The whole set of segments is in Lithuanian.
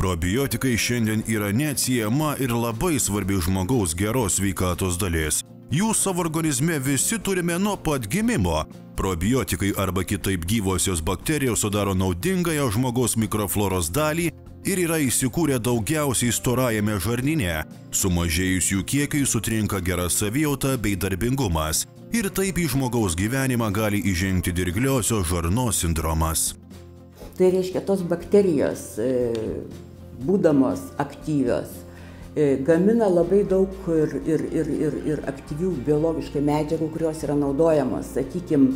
Probiotikai šiandien yra neatsiejama ir labai svarbi žmogaus geros sveikatos dalis. Jų savo organizme visi turime nuo pat gimimo. Probiotikai arba kitaip gyvosios bakterijos sudaro naudingąją žmogaus mikrofloros dalį ir yra įsikūrę daugiausiai storajame žarnyne. Sumažėjus jų kiekiui sutrinka gera savijauta bei darbingumas. Ir taip į žmogaus gyvenimą gali įžengti dirgliosios žarnos sindromas. Tai reiškia, tos bakterijos, būdamos aktyvios, gamina labai daug ir aktyvių biologiškai medžiagų, kurios yra naudojamos, sakykime,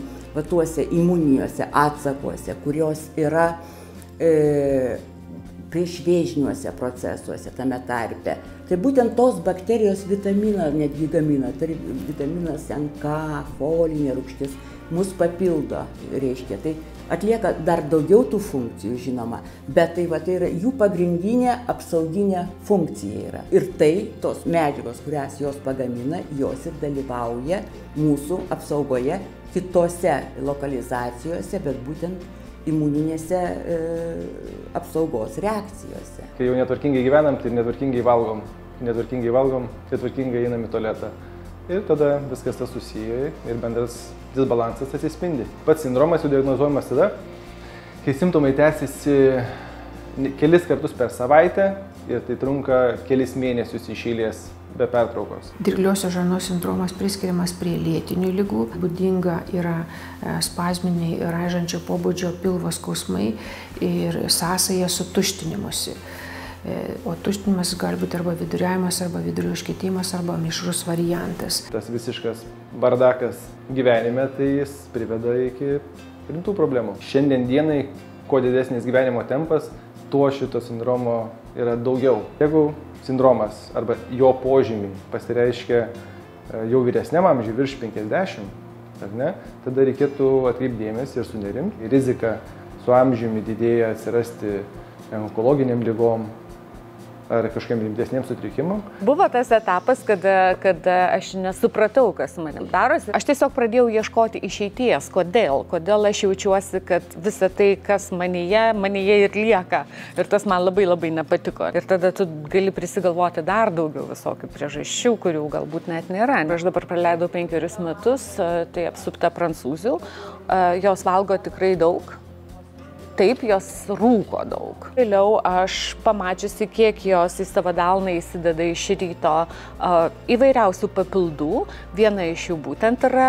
tuose imuniniuose atsakuose, kurios yra priešvėžiniuose procesuose tame tarpe. Tai būtent tos bakterijos vitaminą netgi gamina, tai vitaminas NK, folinė rūgštis, mus papildo, reiškia. Tai atlieka dar daugiau tų funkcijų, žinoma, bet tai yra jų pagrindinė apsauginė funkcija yra. Ir tai, tos medžiagos, kurias jos pagamina, jos ir dalyvauja mūsų apsaugoje kitose lokalizacijose, bet būtent imuninėse apsaugos reakcijose. Kai jau netvarkingai gyvenam, tai netvarkingai valgom, netvarkingai einam į tualetą. Ir tada viskas tas susiję ir bendras disbalansas atsispindi. Pats sindromas jau diagnozuojamas tada, kai simptomai tęsiasi kelis kartus per savaitę ir tai trunka kelis mėnesius iš eilės be pertraukos. Dirgliosios žarnos sindromas priskiriamas prie lėtinių ligų. Būdinga yra spazminiai raižančio pobūdžio pilvo skausmai ir sąsaja su tuštinimusi. O tuštinimas gali būti arba viduriavimas, arba vidurio užkietimas, arba mišrus variantas. Tas visiškas bardakas gyvenime, tai jis priveda iki rimtų problemų. Šiandien dienai, kuo didesnis gyvenimo tempas, tuo šito sindromo yra daugiau. Jeigu sindromas arba jo požymiai pasireiškia jau vyresniam amžiui, virš 50, ar ne, tada reikėtų atkreipti dėmesį ir sunerimti. Rizika su amžiumi didėja atsirasti onkologiniam ligom ar kažkokiam rimtesniem sutrikimam. Buvo tas etapas, kada aš nesupratau, kas manim darosi. Aš tiesiog pradėjau ieškoti išeities. Kodėl aš jaučiuosi, kad visa tai, kas manyje ir lieka. Ir tas man labai nepatiko. Ir tada tu gali prisigalvoti dar daugiau visokių priežasčių, kurių galbūt net nėra. Aš dabar praleidau 5 metus, tai apsupta prancūzių. Jos valgo tikrai daug. Taip, jos rūko daug. Vėliau aš pamačiusi, kiek jos į savo delną įsideda iš ryto įvairiausių papildų. Viena iš jų būtent yra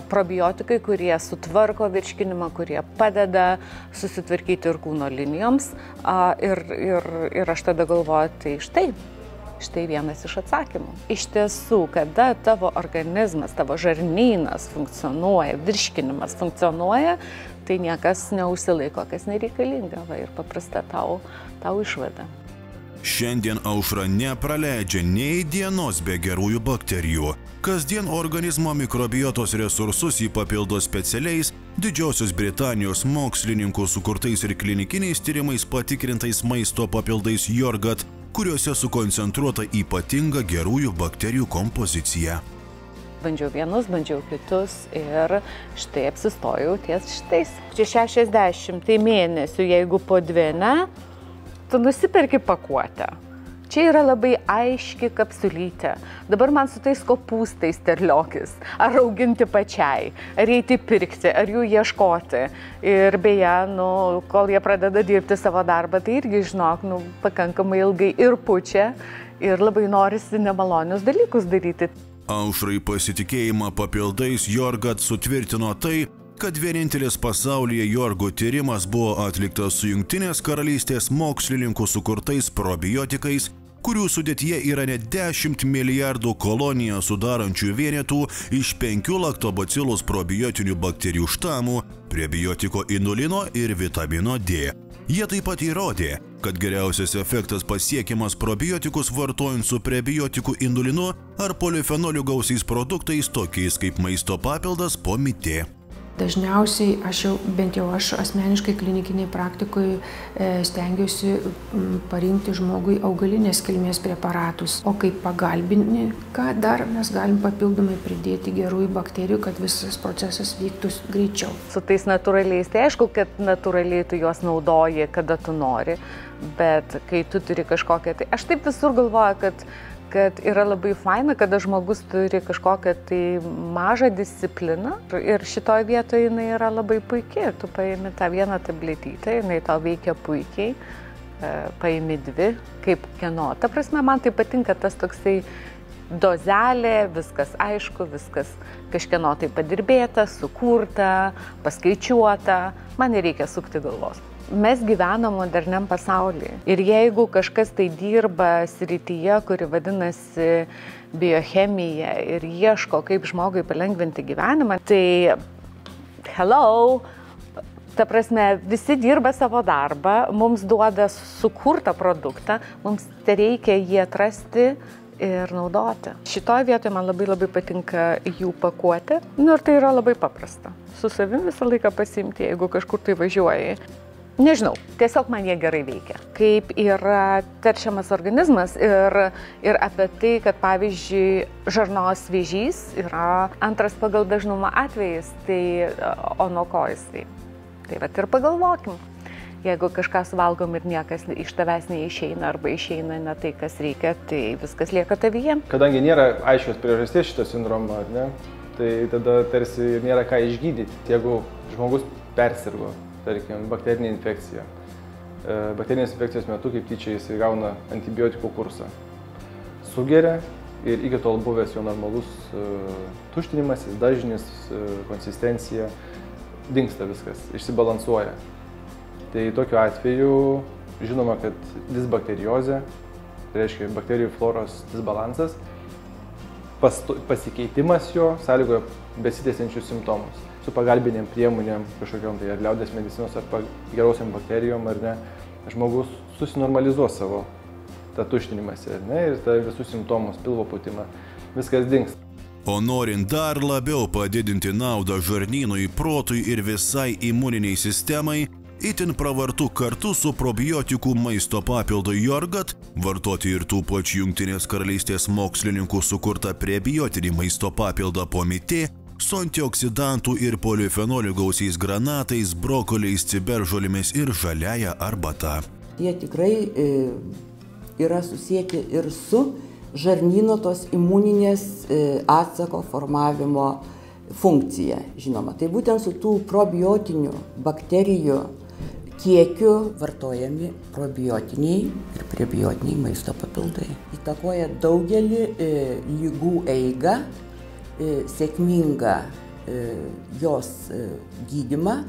probiotikai, kurie sutvarko virškinimą, kurie padeda susitvarkyti ir kūno linijoms. Ir aš tada galvoju, tai štai vienas iš atsakymų. Iš tiesų, kada tavo organizmas, tavo žarnynas funkcionuoja, virškinimas funkcionuoja, tai niekas neužsilaiko, kas nereikalinga, ir paprasta tau išvada. Šiandien Aušra nepraleidžia nei dienos be gerųjų bakterijų. Kasdien organizmo mikrobiotos resursus jį papildo specialiais Didžiosios Britanijos mokslininkų sukurtais ir klinikiniais tyrimais patikrintais maisto papildais Jorgat, kuriuose sukoncentruota ypatinga gerųjų bakterijų kompozicija. Bandžiau vienus, bandžiau kitus ir štai apsistojau ties šitais. Čia 60 mėnesių, jeigu po 2, tu nusiperki pakuotę. Čia yra labai aiški kapsulytė. Dabar man su tais kopūstais terliokis. Ar auginti pačiai, ar eiti pirkti, ar jų ieškoti. Ir beje, kol jie pradeda dirbti savo darbą, tai irgi, žinok, pakankamai ilgai ir pučia, ir labai norisi nemalonius dalykus daryti. Aušrai pasitikėjimą papildais Jorgat sutvirtino tai, kad vienintelis pasaulyje Jorgo tyrimas buvo atliktas su Jungtinės karalystės mokslininkų sukurtais probiotikais, kurių sudėtyje yra net 10 milijardų koloniją sudarančių vienetų iš 5 laktobacillus probiotinių bakterijų štamų, prebiotiko inulino ir vitamino D. Jie taip pat įrodė, kad geriausias efektas pasiekiamas probiotikus vartojant su prebiotikų inulinu ar polifenolių gausiais produktais, tokiais kaip maisto papildas po mitė. Dažniausiai bent jau aš asmeniškai klinikiniai praktikoje stengiuosi parinkti žmogui augalinės kilmės preparatus. O kaip pagalbinį, ką dar mes galim papildomai pridėti gerųjų bakterijų, kad visas procesas vyktų greičiau. Su tais natūraliais, tai aišku, kad natūraliai tu juos naudoji, kada tu nori, bet kai tu turi kažkokią, tai aš taip visur galvoju, kad yra labai faina, kada žmogus turi kažkokią tai mažą discipliną ir šitoje vietoje jinai yra labai puikiai. Tu paimi tą vieną tabletytę, jinai tau veikia puikiai, paimi dvi, kaip kieno. Ta prasme, man tai patinka tas toksai dozelė, viskas aišku, viskas kažkieno tai padirbėta, sukurta, paskaičiuota, man nereikia sukti galvos. Mes gyvenam moderniam pasaulyje ir jeigu kažkas tai dirba srityje, kuri vadinasi biochemija ir ieško, kaip žmogui palengvinti gyvenimą, tai hello, ta prasme, visi dirba savo darbą, mums duoda sukurtą produktą, mums reikia jį atrasti ir naudoti. Šitoje vietoje man labai patinka jų pakuotė, ir tai yra labai paprasta. Su savim visą laiką pasiimti, jeigu kažkur tai važiuoji. Nežinau, tiesiog man jie gerai veikia. Kaip yra teršiamas organizmas ir apie tai, kad pavyzdžiui žarnos vėžys yra antras pagal dažnumą atvejis, tai o nuo ko jisai? Tai vat ir pagalvokim. Jeigu kažką suvalgom ir niekas iš tavęs neišeina arba išeina ne tai, kas reikia, tai viskas lieka tavyje. Kadangi nėra aiškios priežasties šito sindromo, ar ne, tai tada tarsi nėra ką išgydyti. Jeigu žmogus persirgo, tarkim, bakterinė infekcija. Bakterinės infekcijos metu, kaip tyčia, jis gauna antibiotikų kursą. Sugeria ir iki tol buvęs jo normalus tuštinimasis, dažnis, konsistencija, dingsta viskas, išsibalansuoja. Tai tokiu atveju žinoma, kad disbakteriozė, tai reiškia bakterijų floros disbalansas, pasikeitimas jo sąlygoja besitęsiančius simptomus. Su pagalbinėm priemonėm, kažkokiom tai ar liaudės medicinos, ar gerosiam bakterijom, ar ne, žmogus susinormalizuos savo tą tuštinimąsi, ar ne, ir tą visus simptomus, pilvo pūtimą, viskas dings. O norint dar labiau padidinti naudą žarnynui, protui ir visai imuniniai sistemai, itin pravartu kartu su probiotikų maisto papildu Jorgat vartoti ir tų pačių Jungtinės karalystės mokslininkų sukurtą prebiotinį maisto papildą Pomité, su antioksidantų ir polifenolių gausiais granatais, brokoliais, ciberžolėmis ir žaliaja arbata. Jie tikrai yra susieti ir su žarnyno tos imuninės atsako formavimo funkcija, žinoma. Tai būtent su tų probiotinių bakterijų kiekiu vartojami probiotiniai ir prebiotiniai maisto papildai. Įtakoja daugelį ligų eigą, sėkmingą jos gydymą,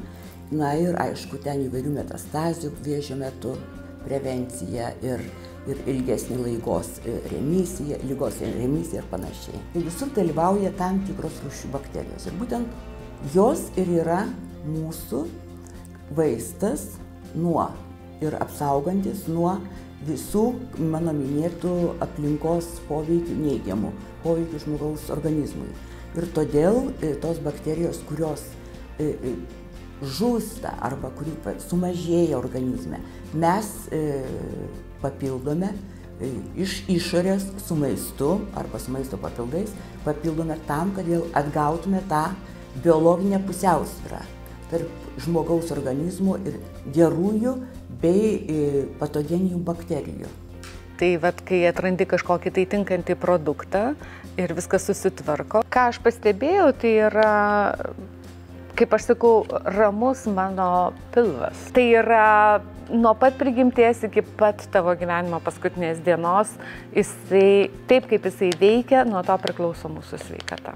na ir aišku, ten įvairių metastazių vėžio metu prevencija ir ilgesnį lygos remisiją ir panašiai. Ir visur dalyvauja tam tikros rūšių bakterijos. Ir būtent jos ir yra mūsų vaistas ir apsaugantis nuo visų mano minėtų aplinkos poveikių, neigiamų poveikių žmogaus organizmui. Ir todėl tos bakterijos, kurios žūsta arba kurių sumažėja organizme, mes papildome iš išorės su maistu arba su maisto papildais, papildome tam, kad vėl atgautume tą biologinę pusiausvyrą tarp žmogaus organizmo ir gerųjų bei patogeninių bakterijų. Tai vat, kai atrandi kažkokį tai tinkantį produktą ir viskas susitvarko, ką aš pastebėjau, tai yra, kaip aš sakau, ramus mano pilvas. Tai yra nuo pat prigimties iki pat tavo gyvenimo paskutinės dienos, jisai, taip kaip jisai veikia, nuo to priklauso mūsų sveikata.